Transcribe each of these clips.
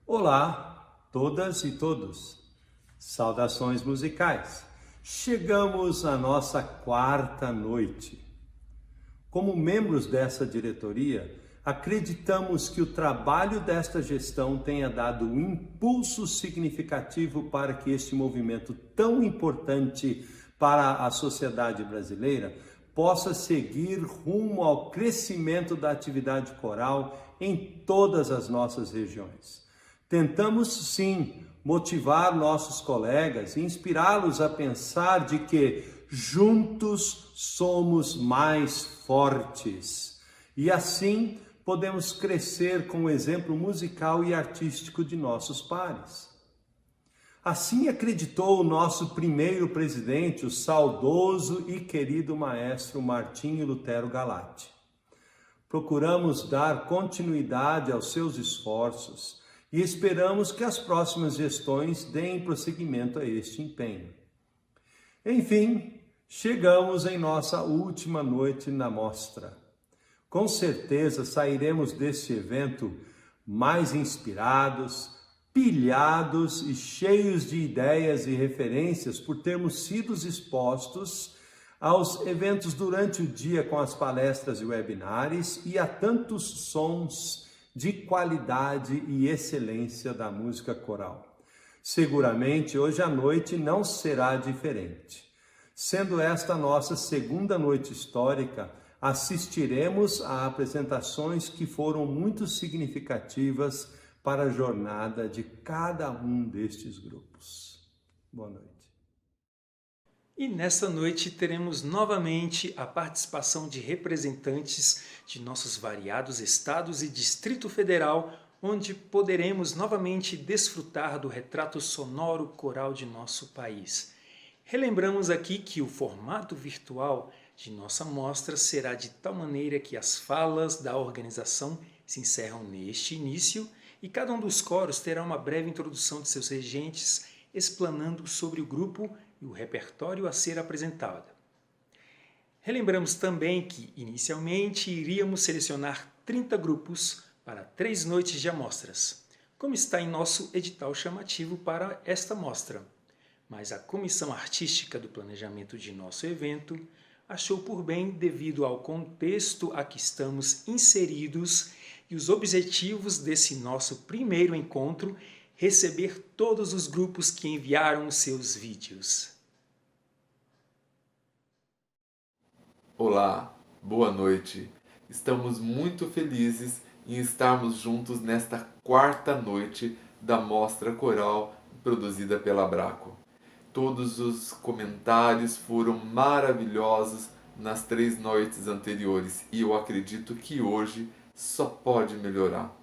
Olá, todas e todos. Saudações musicais. Chegamos à nossa quarta noite. Como membros dessa diretoria, acreditamos que o trabalho desta gestão tenha dado um impulso significativo para que este movimento tão importante para a sociedade brasileira possa seguir rumo ao crescimento da atividade coral em todas as nossas regiões. Tentamos, sim, motivar nossos colegas e inspirá-los a pensar de que juntos somos mais fortes. E assim podemos crescer com o exemplo musical e artístico de nossos pares. Assim acreditou o nosso primeiro presidente, o saudoso e querido maestro Martinho Lutero Galati. Procuramos dar continuidade aos seus esforços e esperamos que as próximas gestões deem prosseguimento a este empenho. Enfim, chegamos em nossa última noite na mostra. Com certeza sairemos deste evento mais inspirados, pilhados e cheios de ideias e referências por termos sido expostos aos eventos durante o dia com as palestras e webinários e a tantos sons de qualidade e excelência da música coral. Seguramente hoje à noite não será diferente. Sendo esta nossa segunda noite histórica, assistiremos a apresentações que foram muito significativas para a jornada de cada um destes grupos. Boa noite. E nesta noite teremos novamente a participação de representantes de nossos variados estados e Distrito Federal, onde poderemos novamente desfrutar do retrato sonoro coral de nosso país. Relembramos aqui que o formato virtual de nossa mostra será de tal maneira que as falas da organização se encerram neste início e cada um dos coros terá uma breve introdução de seus regentes, explanando sobre o grupo e o repertório a ser apresentado. Relembramos também que, inicialmente, iríamos selecionar 30 grupos para 3 noites de amostras, como está em nosso edital chamativo para esta mostra. Mas a comissão artística do planejamento de nosso evento achou por bem, devido ao contexto a que estamos inseridos e os objetivos desse nosso primeiro encontro, receber todos os grupos que enviaram seus vídeos. Olá, boa noite. Estamos muito felizes em estarmos juntos nesta quarta noite da Mostra Coral produzida pela Abraco. Todos os comentários foram maravilhosos nas 3 noites anteriores e eu acredito que hoje só pode melhorar.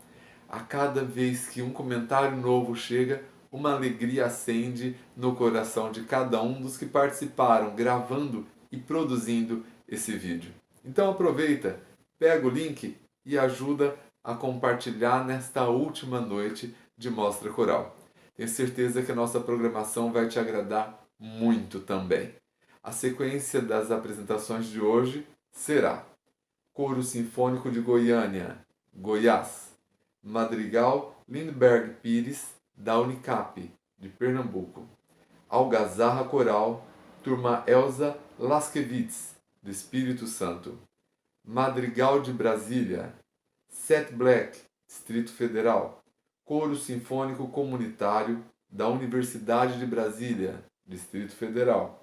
A cada vez que um comentário novo chega, uma alegria acende no coração de cada um dos que participaram, gravando e produzindo esse vídeo. Então aproveita, pega o link e ajuda a compartilhar nesta última noite de Mostra Coral. Tenho certeza que a nossa programação vai te agradar muito também. A sequência das apresentações de hoje será Coro Sinfônico de Goiânia, Goiás, Madrigal Lindbergh Pires, da Unicap, de Pernambuco, Algazarra Coral, Turma Elza Laskevitz, do Espírito Santo, Madrigal de Brasília, Set Black, Distrito Federal, Coro Sinfônico Comunitário, da Universidade de Brasília, Distrito Federal,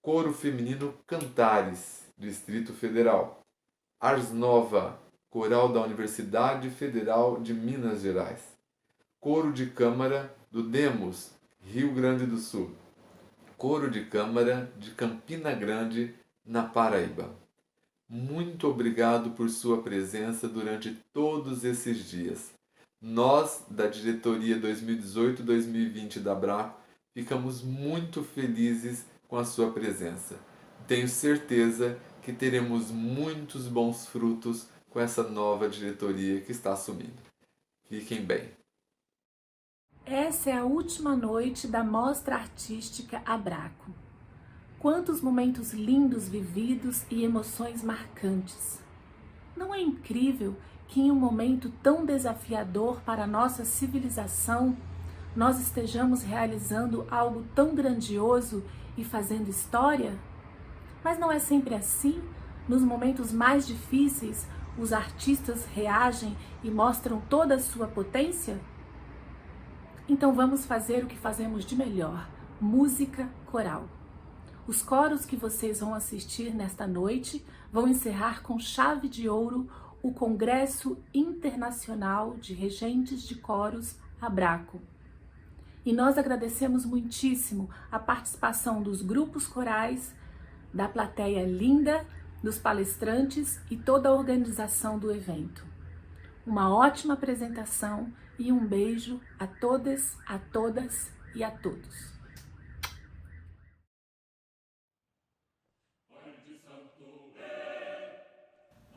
Coro Feminino Cantares, Distrito Federal, Ars Nova, Coral da Universidade Federal de Minas Gerais, Coro de Câmara do Demos, Rio Grande do Sul, Coro de Câmara de Campina Grande, na Paraíba. Muito obrigado por sua presença durante todos esses dias. Nós, da diretoria 2018-2020 da Abraco, ficamos muito felizes com a sua presença. Tenho certeza que teremos muitos bons frutos com essa nova diretoria que está assumindo. Fiquem bem. Essa é a última noite da Mostra Artística Abraco. Quantos momentos lindos vividos e emoções marcantes. Não é incrível que em um momento tão desafiador para a nossa civilização, nós estejamos realizando algo tão grandioso e fazendo história? Mas não é sempre assim? Nos momentos mais difíceis, os artistas reagem e mostram toda a sua potência? Então vamos fazer o que fazemos de melhor: música coral. Os coros que vocês vão assistir nesta noite vão encerrar com chave de ouro o Congresso Internacional de Regentes de Coros Abraco. E nós agradecemos muitíssimo a participação dos grupos corais, da plateia linda, dos palestrantes e toda a organização do evento. Uma ótima apresentação e um beijo a todas, a todas e a todos.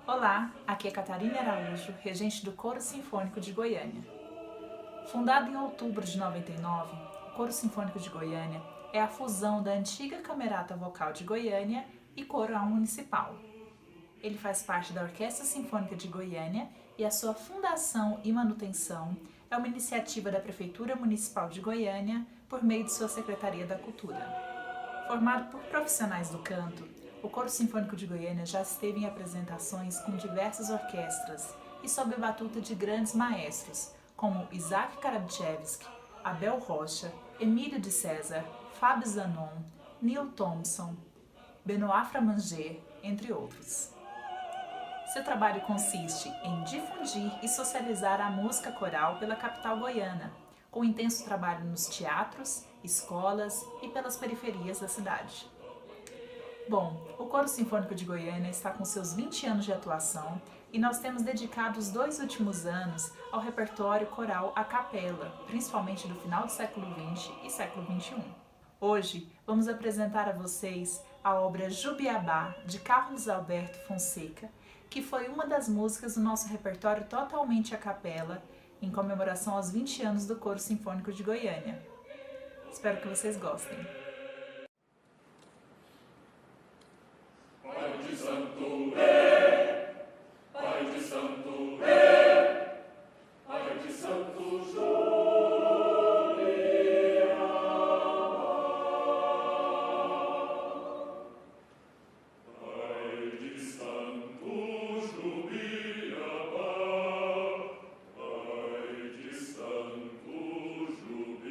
Olá, aqui é Catarina Araújo, regente do Coro Sinfônico de Goiânia. Fundado em outubro de 99, o Coro Sinfônico de Goiânia é a fusão da antiga Camerata Vocal de Goiânia e Coral Municipal. Ele faz parte da Orquestra Sinfônica de Goiânia e a sua fundação e manutenção é uma iniciativa da Prefeitura Municipal de Goiânia por meio de sua Secretaria da Cultura. Formado por profissionais do canto, o Coro Sinfônico de Goiânia já esteve em apresentações com diversas orquestras e sob a batuta de grandes maestros, como Isaac Karabchevsky, Abel Rocha, Emílio de César, Fábio Zanon, Neil Thompson, Benoît Framanger, entre outros. Seu trabalho consiste em difundir e socializar a música coral pela capital goiana, com intenso trabalho nos teatros, escolas e pelas periferias da cidade. Bom, o Coro Sinfônico de Goiânia está com seus 20 anos de atuação e nós temos dedicado os 2 últimos anos ao repertório coral a capela, principalmente do final do século XX e século XXI. Hoje, vamos apresentar a vocês a obra Jubiabá, de Carlos Alberto Fonseca, que foi uma das músicas do nosso repertório totalmente a capela, em comemoração aos 20 anos do Coro Sinfônico de Goiânia. Espero que vocês gostem. Pai de Santo é, Pai de Santo é, Pai de Santo Jubiabá. Pai de Santo Jubiabá, Pai de Santo Jubiabá.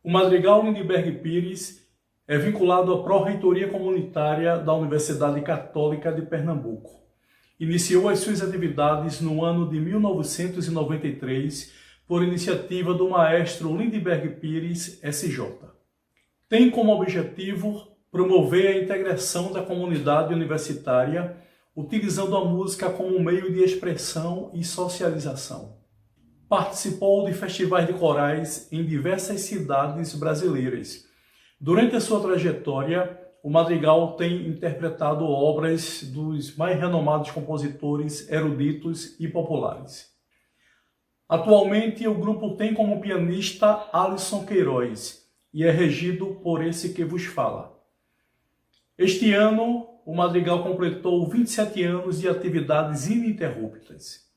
O Madrigal Lindbergh Pires é vinculado à Pró-Reitoria Comunitária da Universidade Católica de Pernambuco. Iniciou as suas atividades no ano de 1993 por iniciativa do maestro Lindbergh Pires, SJ. Tem como objetivo promover a integração da comunidade universitária, utilizando a música como meio de expressão e socialização. Participou de festivais de corais em diversas cidades brasileiras. Durante a sua trajetória, o Madrigal tem interpretado obras dos mais renomados compositores eruditos e populares. Atualmente, o grupo tem como pianista Alisson Queiroz e é regido por esse que vos fala. Este ano, o Madrigal completou 27 anos de atividades ininterruptas.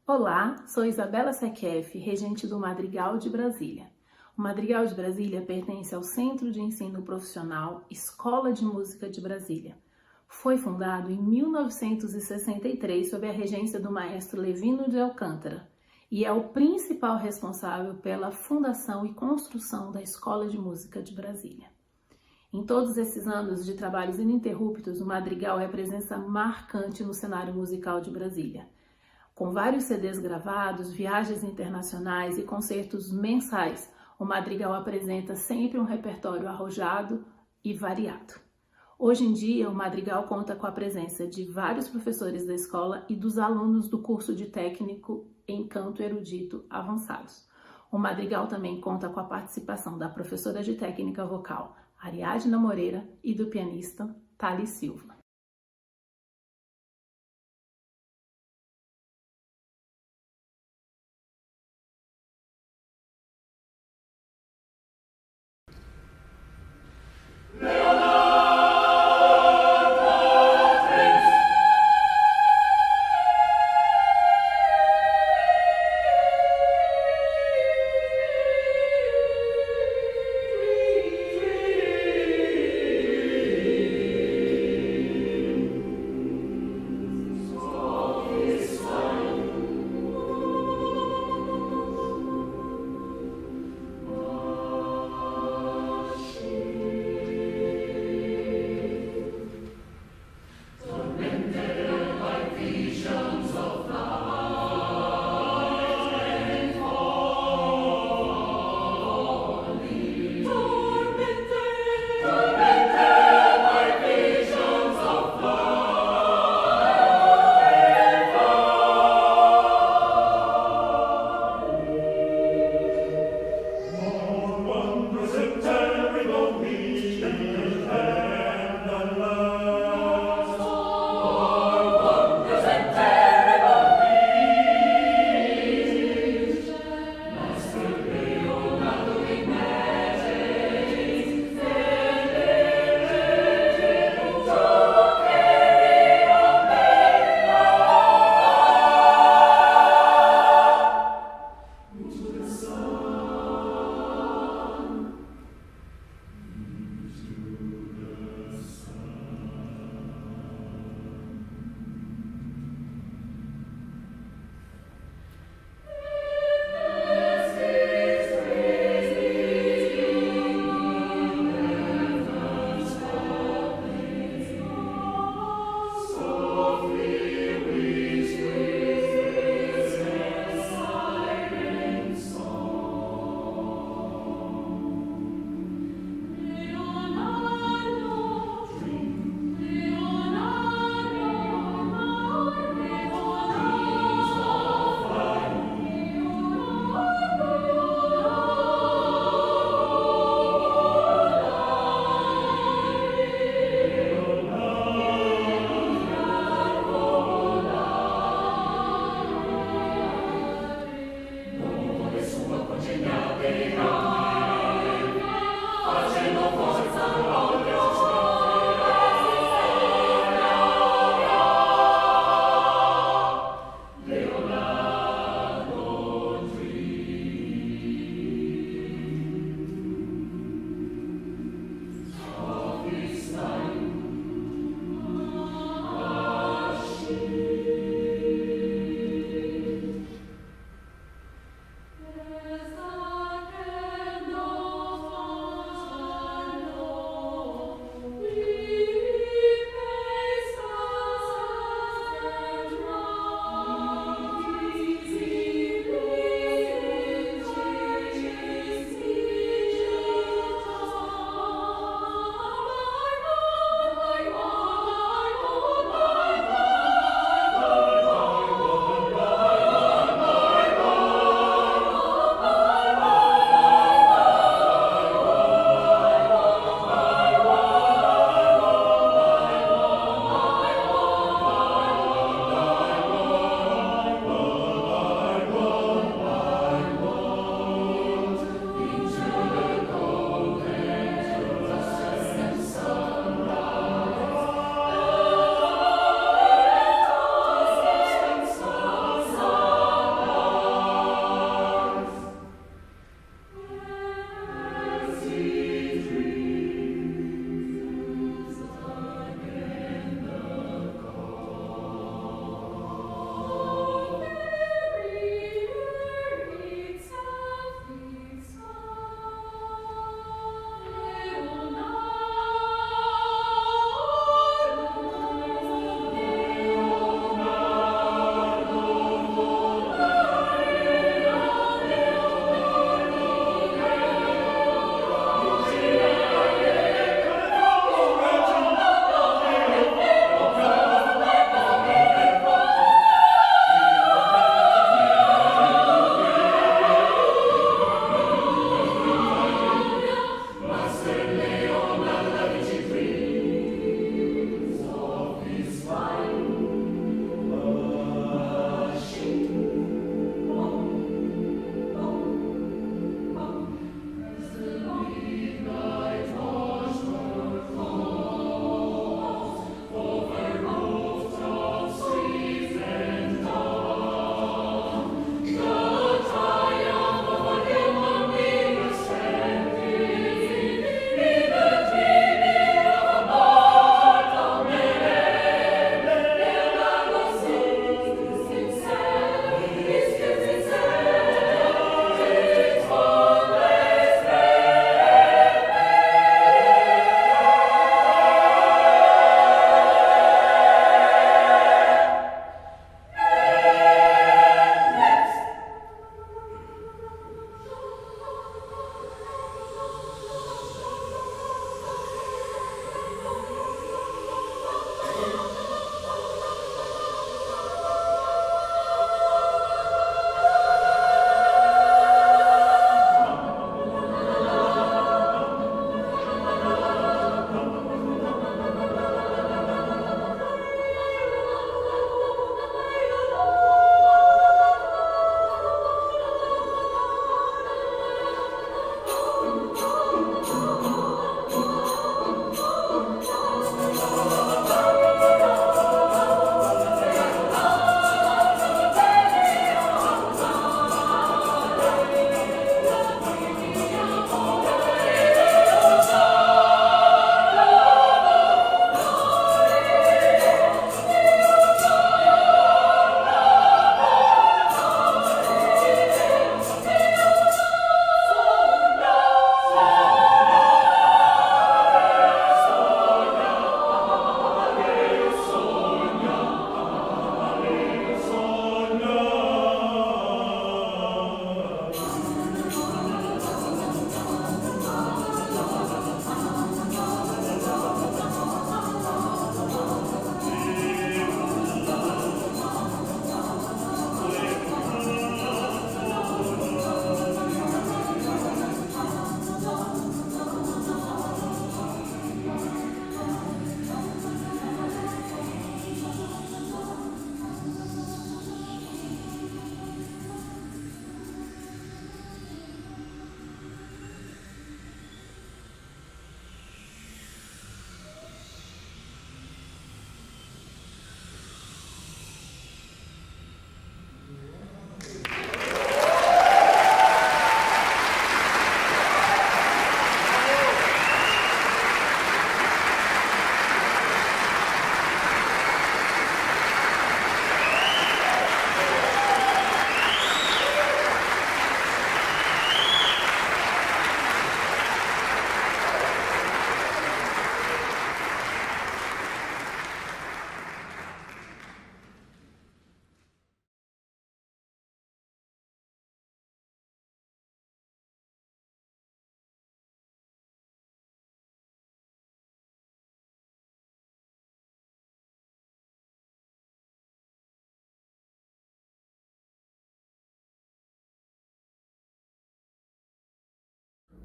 Olá, sou Isabela Sequef, regente do Madrigal de Brasília. O Madrigal de Brasília pertence ao Centro de Ensino Profissional Escola de Música de Brasília. Foi fundado em 1963 sob a regência do maestro Levino de Alcântara e é o principal responsável pela fundação e construção da Escola de Música de Brasília. Em todos esses anos de trabalhos ininterruptos, o Madrigal é presença marcante no cenário musical de Brasília. Com vários CDs gravados, viagens internacionais e concertos mensais, o Madrigal apresenta sempre um repertório arrojado e variado. Hoje em dia, o Madrigal conta com a presença de vários professores da escola e dos alunos do curso de técnico em canto erudito avançados. O Madrigal também conta com a participação da professora de técnica vocal Ariadna Moreira e do pianista Thales Silva.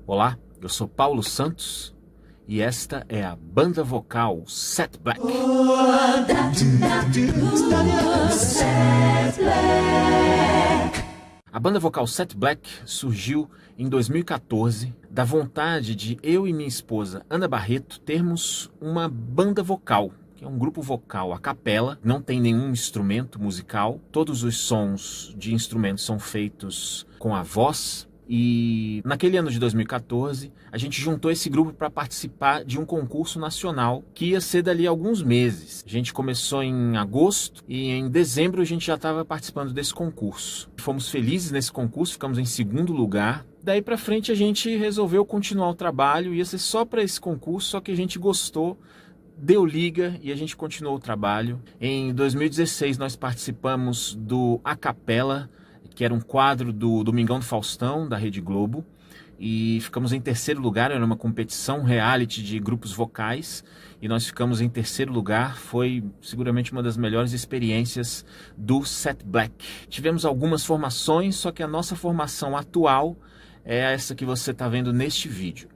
Olá, eu sou Paulo Santos e esta é a banda vocal Set Black. A banda vocal Set Black surgiu em 2014 da vontade de eu e minha esposa Ana Barreto termos uma banda vocal, que é um grupo vocal a capela, não tem nenhum instrumento musical, todos os sons de instrumentos são feitos com a voz. E naquele ano de 2014, a gente juntou esse grupo para participar de um concurso nacional que ia ser dali a alguns meses. A gente começou em agosto e em dezembro a gente já estava participando desse concurso. Fomos felizes nesse concurso, ficamos em segundo lugar. Daí para frente a gente resolveu continuar o trabalho, ia ser só para esse concurso, só que a gente gostou, deu liga e a gente continuou o trabalho. Em 2016 nós participamos do A Capela, que era um quadro do Domingão do Faustão, da Rede Globo, e ficamos em terceiro lugar. Era uma competição reality de grupos vocais, e nós ficamos em terceiro lugar. Foi seguramente uma das melhores experiências do Set Black. Tivemos algumas formações, só que a nossa formação atual é essa que você está vendo neste vídeo.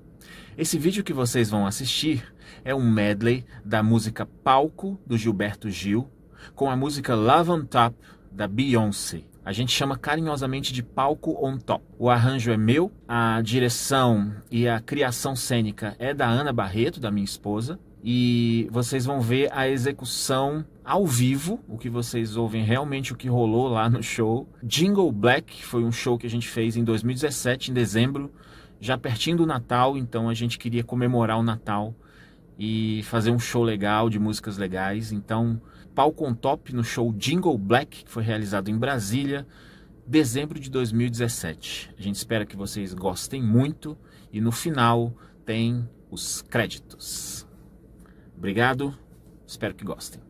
Esse vídeo que vocês vão assistir é um medley da música Palco, do Gilberto Gil, com a música Love on Top, da Beyoncé. A gente chama carinhosamente de Palco on Top. O arranjo é meu, a direção e a criação cênica é da Ana Barreto, da minha esposa, e vocês vão ver a execução ao vivo, o que vocês ouvem realmente o que rolou lá no show. Jingle Black foi um show que a gente fez em 2017, em dezembro, já pertinho do Natal, então a gente queria comemorar o Natal e fazer um show legal, de músicas legais. Então, Palco on Top no show Jingle Black, que foi realizado em Brasília, dezembro de 2017. A gente espera que vocês gostem muito e no final tem os créditos. Obrigado, espero que gostem.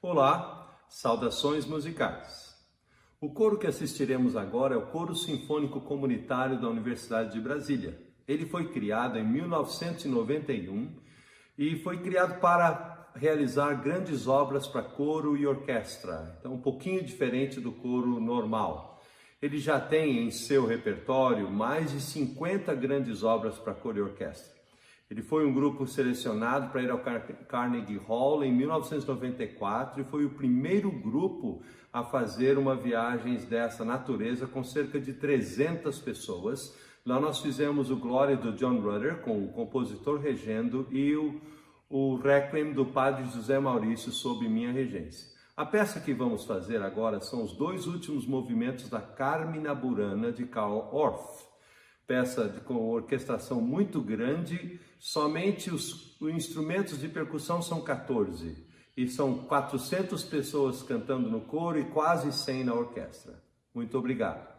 Olá, saudações musicais. O coro que assistiremos agora é o Coro Sinfônico Comunitário da Universidade de Brasília. Ele foi criado em 1991 e foi criado para realizar grandes obras para coro e orquestra. Então, um pouquinho diferente do coro normal. Ele já tem em seu repertório mais de 50 grandes obras para coro e orquestra. Ele foi um grupo selecionado para ir ao Carnegie Hall em 1994 e foi o primeiro grupo a fazer uma viagem dessa natureza com cerca de 300 pessoas. Lá nós fizemos o Glória do John Rutter com o compositor regendo e o Requiem do Padre José Maurício sob minha regência. A peça que vamos fazer agora são os 2 últimos movimentos da Carmina Burana de Karl Orff. Peça com orquestração muito grande, somente os instrumentos de percussão são 14 e são 400 pessoas cantando no coro e quase 100 na orquestra. Muito obrigado.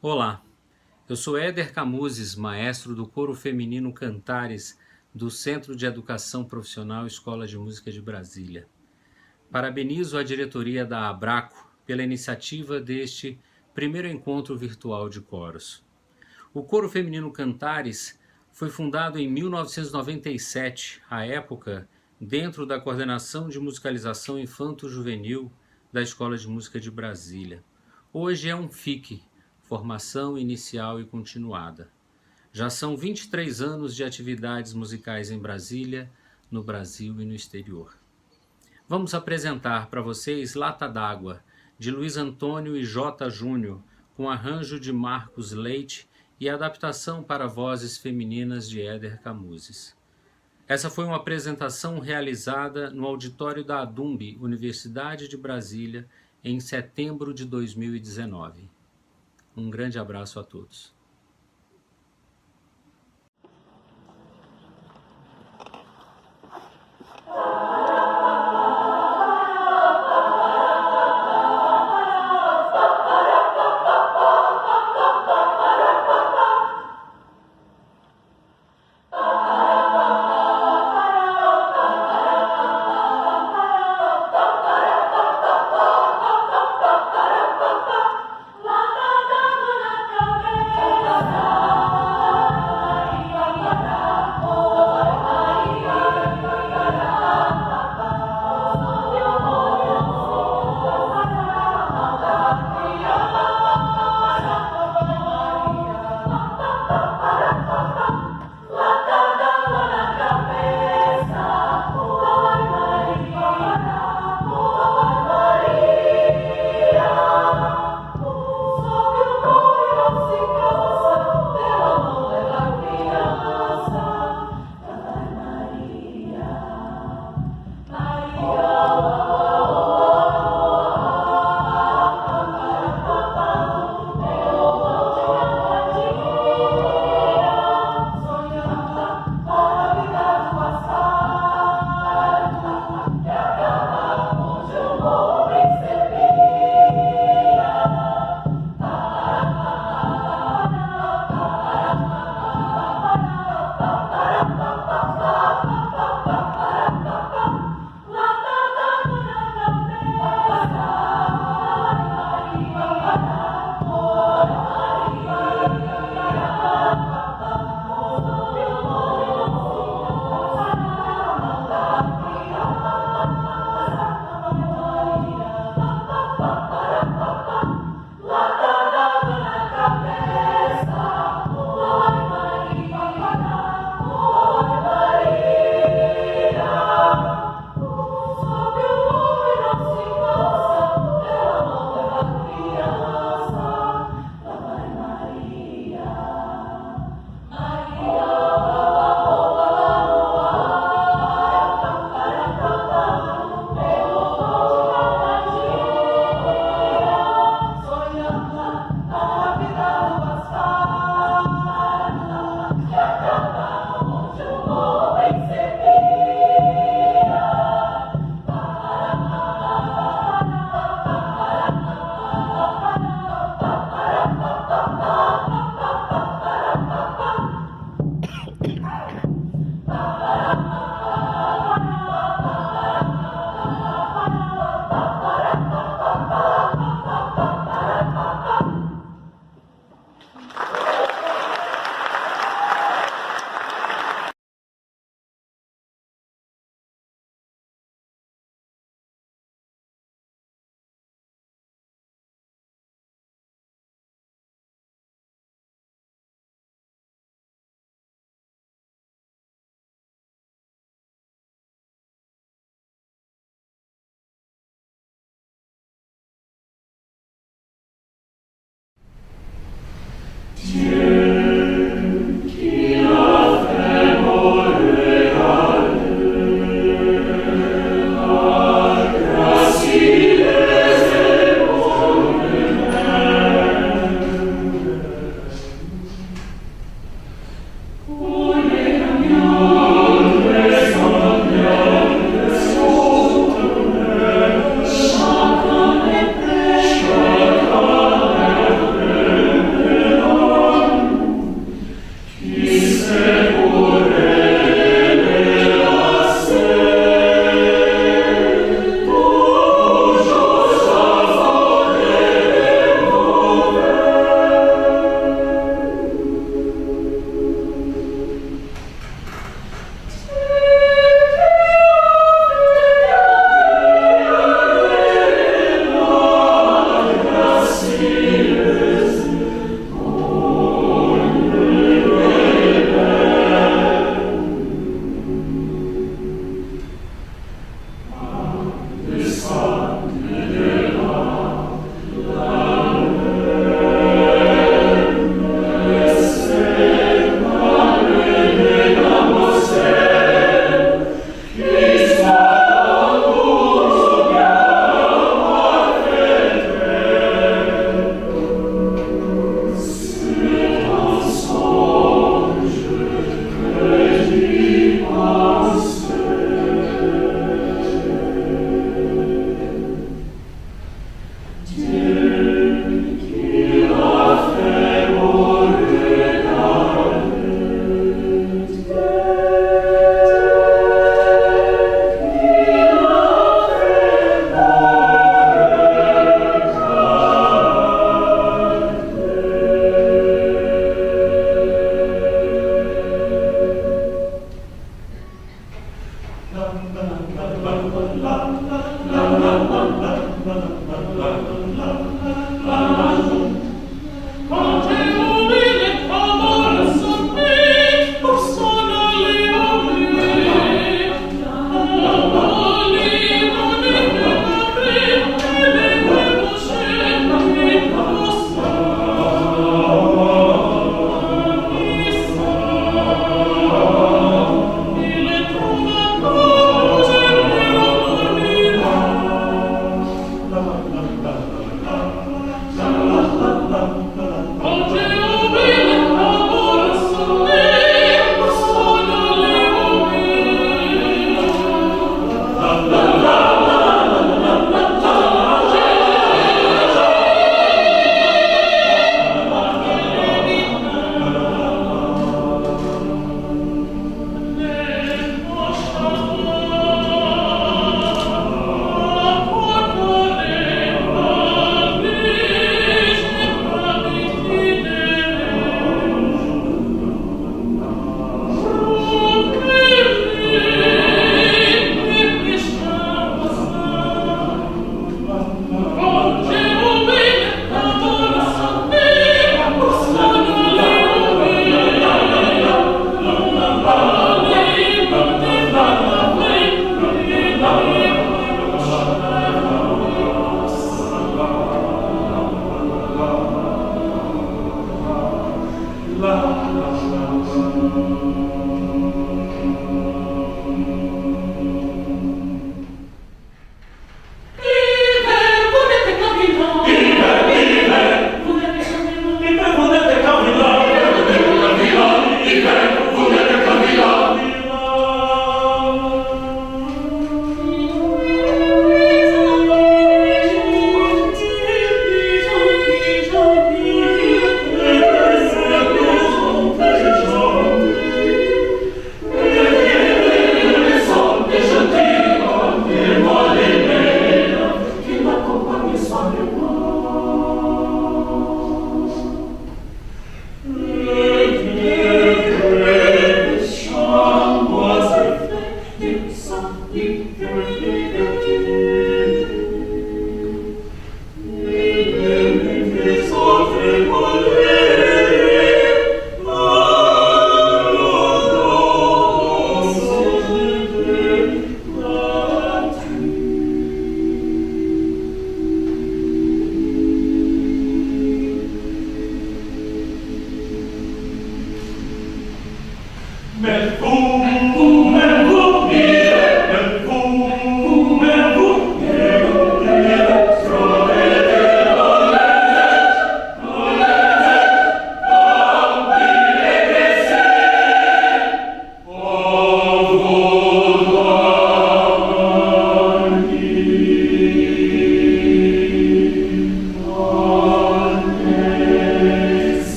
Olá, eu sou Éder Camuzes, maestro do coro feminino Cantares do Centro de Educação Profissional Escola de Música de Brasília. Parabenizo a diretoria da Abraco pela iniciativa deste primeiro encontro virtual de coros. O coro feminino Cantares foi fundado em 1997, à época, dentro da Coordenação de Musicalização Infanto-Juvenil da Escola de Música de Brasília. Hoje é um FIC, Formação Inicial e Continuada. Já são 23 anos de atividades musicais em Brasília, no Brasil e no exterior. Vamos apresentar para vocês Lata d'Água, de Luiz Antônio e J. Júnior, com arranjo de Marcos Leite e adaptação para vozes femininas de Éder Camuzes. Essa foi uma apresentação realizada no auditório da ADUMB, Universidade de Brasília, em setembro de 2019. Um grande abraço a todos.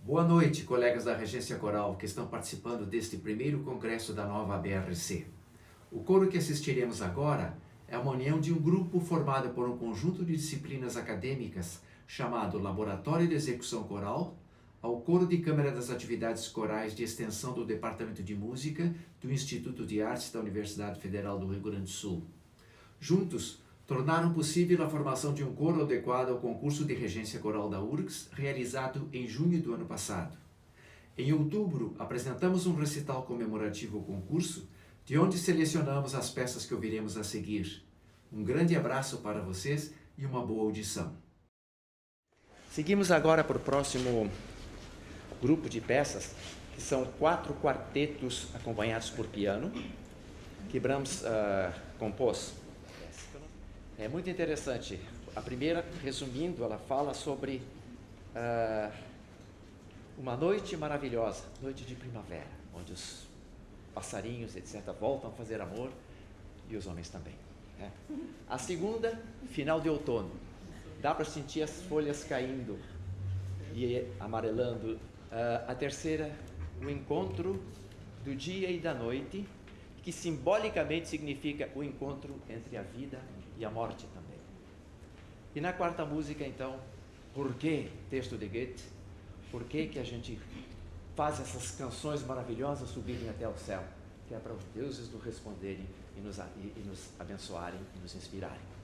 Boa noite, colegas da Regência Coral que estão participando deste primeiro congresso da nova BRC. O coro que assistiremos agora é uma união de um grupo formado por um conjunto de disciplinas acadêmicas chamado Laboratório de Execução Coral, ao coro de câmara das atividades corais de extensão do Departamento de Música do Instituto de Artes da Universidade Federal do Rio Grande do Sul. Juntos, tornaram possível a formação de um coro adequado ao concurso de regência coral da URGS, realizado em junho do ano passado. Em outubro, apresentamos um recital comemorativo ao concurso, de onde selecionamos as peças que ouviremos a seguir. Um grande abraço para vocês e uma boa audição. Seguimos agora para o próximo grupo de peças, que são 4 quartetos acompanhados por piano, que Brahms compôs. É muito interessante. A primeira, resumindo, ela fala sobre uma noite maravilhosa, noite de primavera, onde os passarinhos, etc., voltam a fazer amor e os homens também. Né? A segunda, final de outono. Dá para sentir as folhas caindo e amarelando. A terceira, o encontro do dia e da noite, que simbolicamente significa o encontro entre a vida e a morte também. E na quarta música, então, por que texto de Goethe? Por que a gente faz essas canções maravilhosas subirem até o céu? Que é para os deuses nos responderem e nos abençoarem e nos inspirarem.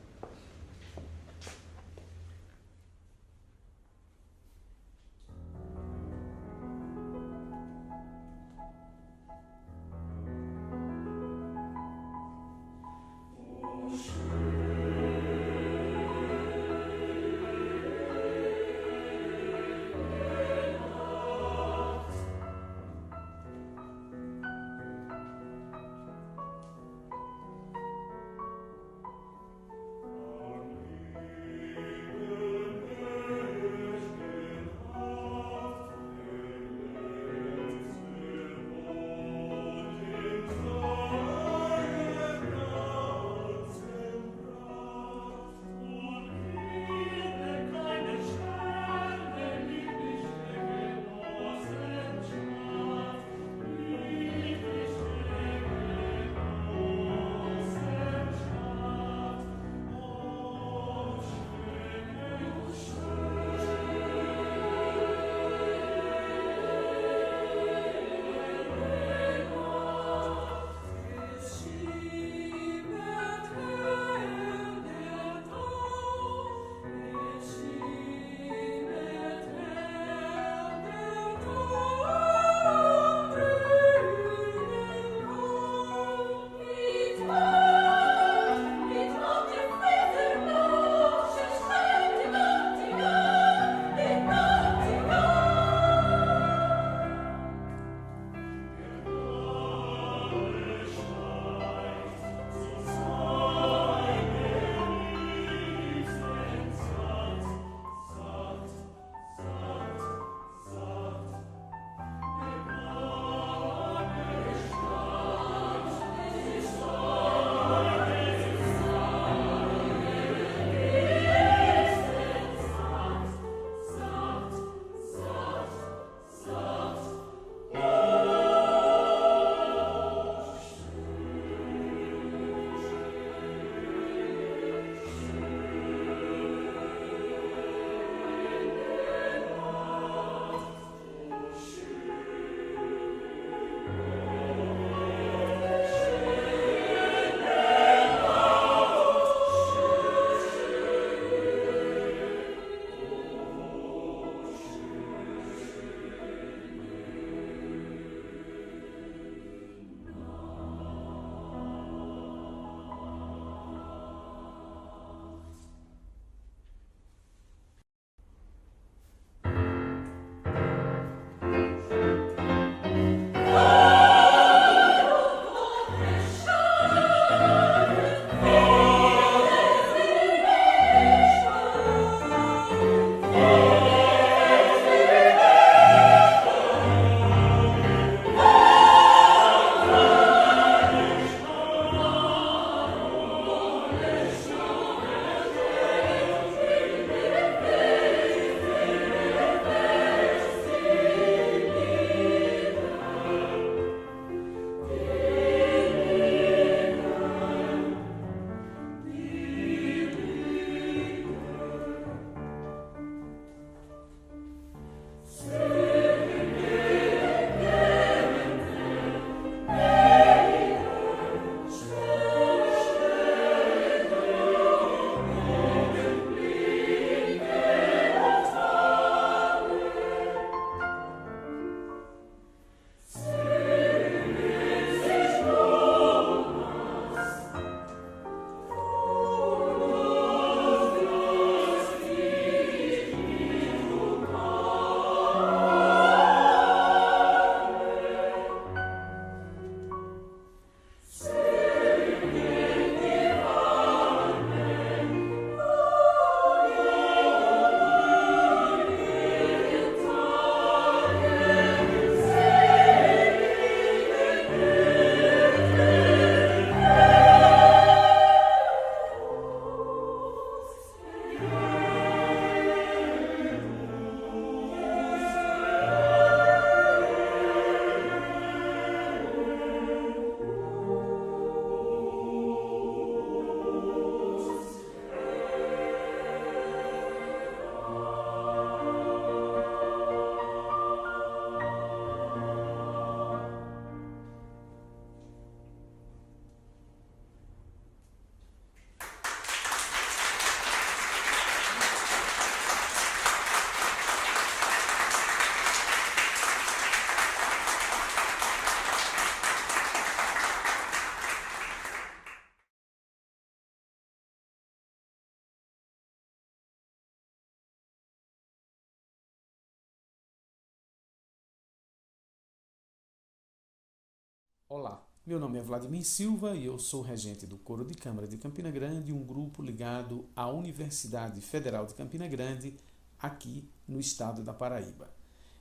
Olá, meu nome é Vladimir Silva e eu sou regente do Coro de Câmara de Campina Grande, um grupo ligado à Universidade Federal de Campina Grande, aqui no estado da Paraíba.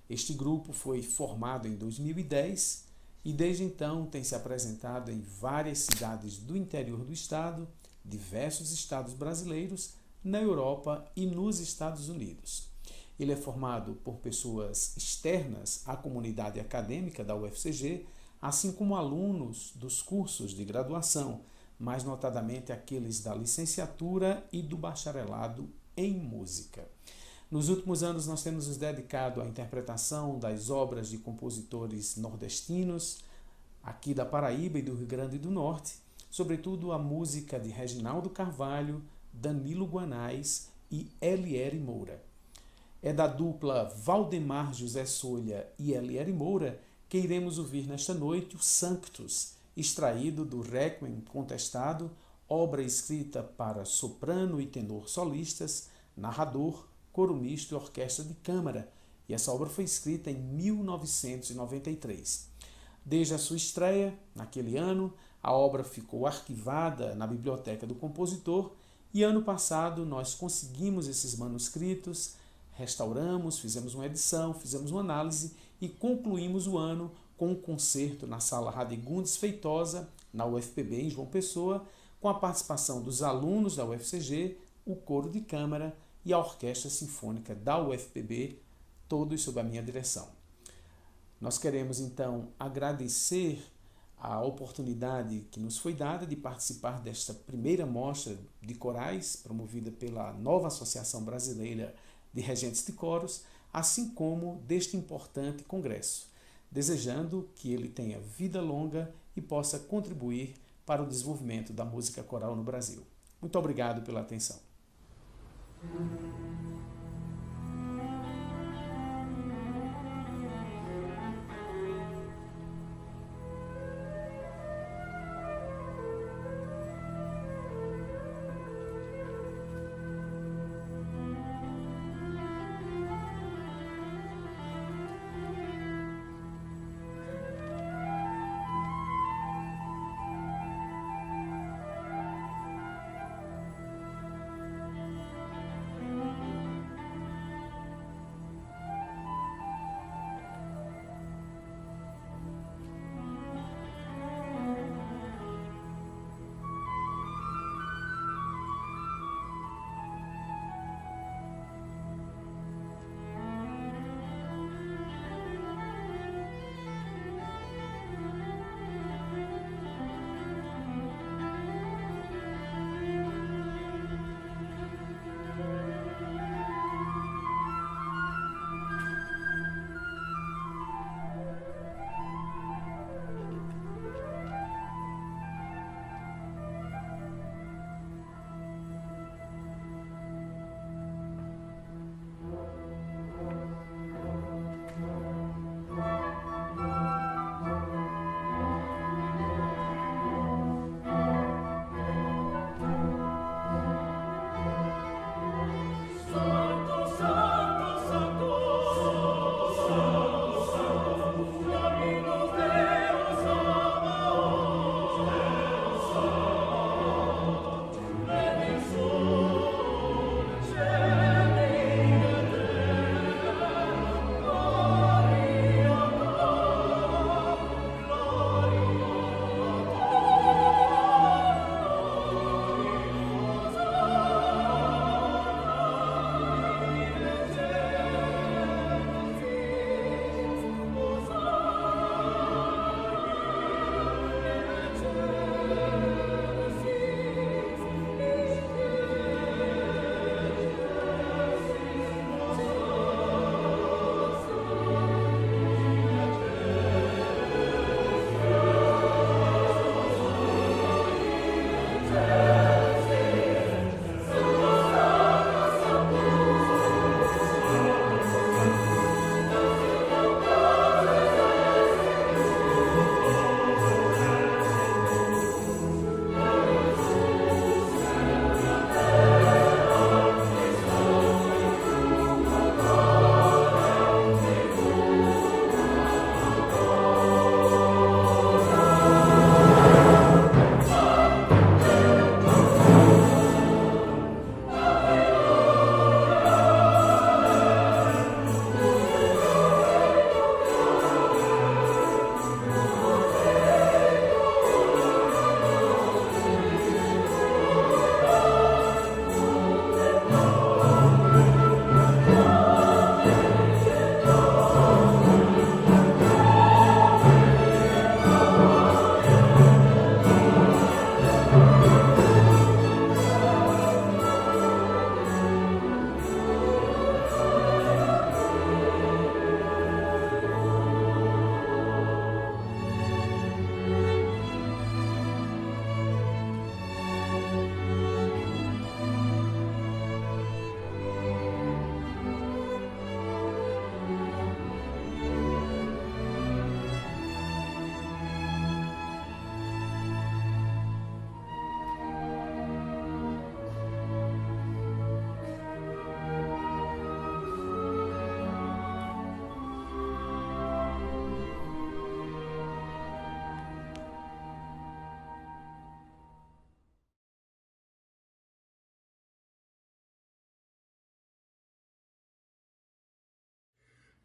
Este grupo foi formado em 2010 e desde então tem se apresentado em várias cidades do interior do estado, diversos estados brasileiros, na Europa e nos Estados Unidos. Ele é formado por pessoas externas à comunidade acadêmica da UFCG, assim como alunos dos cursos de graduação, mais notadamente aqueles da licenciatura e do bacharelado em música. Nos últimos anos nós temos nos dedicado à interpretação das obras de compositores nordestinos, aqui da Paraíba e do Rio Grande do Norte, sobretudo a música de Reginaldo Carvalho, Danilo Guanais e Eliere Moura. É da dupla Valdemar José Solha e Eliere Moura que iremos ouvir nesta noite o Sanctus, extraído do Requiem Contestado, obra escrita para soprano e tenor solistas, narrador, coro misto e orquestra de câmara, e essa obra foi escrita em 1993. Desde a sua estreia, naquele ano, a obra ficou arquivada na biblioteca do compositor e ano passado nós conseguimos esses manuscritos, restauramos, fizemos uma edição, fizemos uma análise e concluímos o ano com um concerto na Sala Radegundes Feitosa, na UFPB, em João Pessoa, com a participação dos alunos da UFCG, o Coro de Câmara e a Orquestra Sinfônica da UFPB, todos sob a minha direção. Nós queremos, então, agradecer a oportunidade que nos foi dada de participar desta primeira mostra de corais, promovida pela nova Associação Brasileira de Regentes de Coros, assim como deste importante congresso, desejando que ele tenha vida longa e possa contribuir para o desenvolvimento da música coral no Brasil. Muito obrigado pela atenção.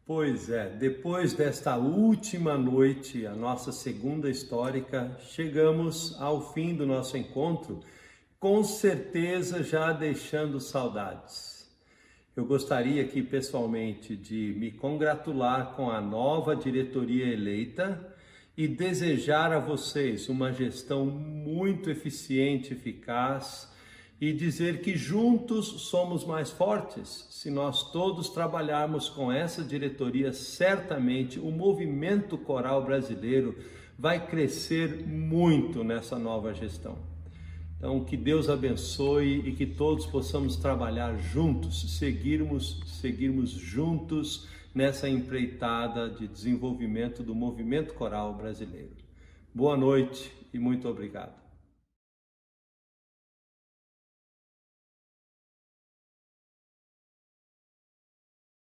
Pois é, depois desta última noite, a nossa segunda histórica, chegamos ao fim do nosso encontro, com certeza já deixando saudades. Eu gostaria aqui pessoalmente de me congratular com a nova diretoria eleita e desejar a vocês uma gestão muito eficiente e eficaz e dizer que juntos somos mais fortes. Se nós todos trabalharmos com essa diretoria, certamente o movimento coral brasileiro vai crescer muito nessa nova gestão. Então, que Deus abençoe e que todos possamos trabalhar juntos, seguirmos juntos nessa empreitada de desenvolvimento do movimento coral brasileiro. Boa noite e muito obrigado.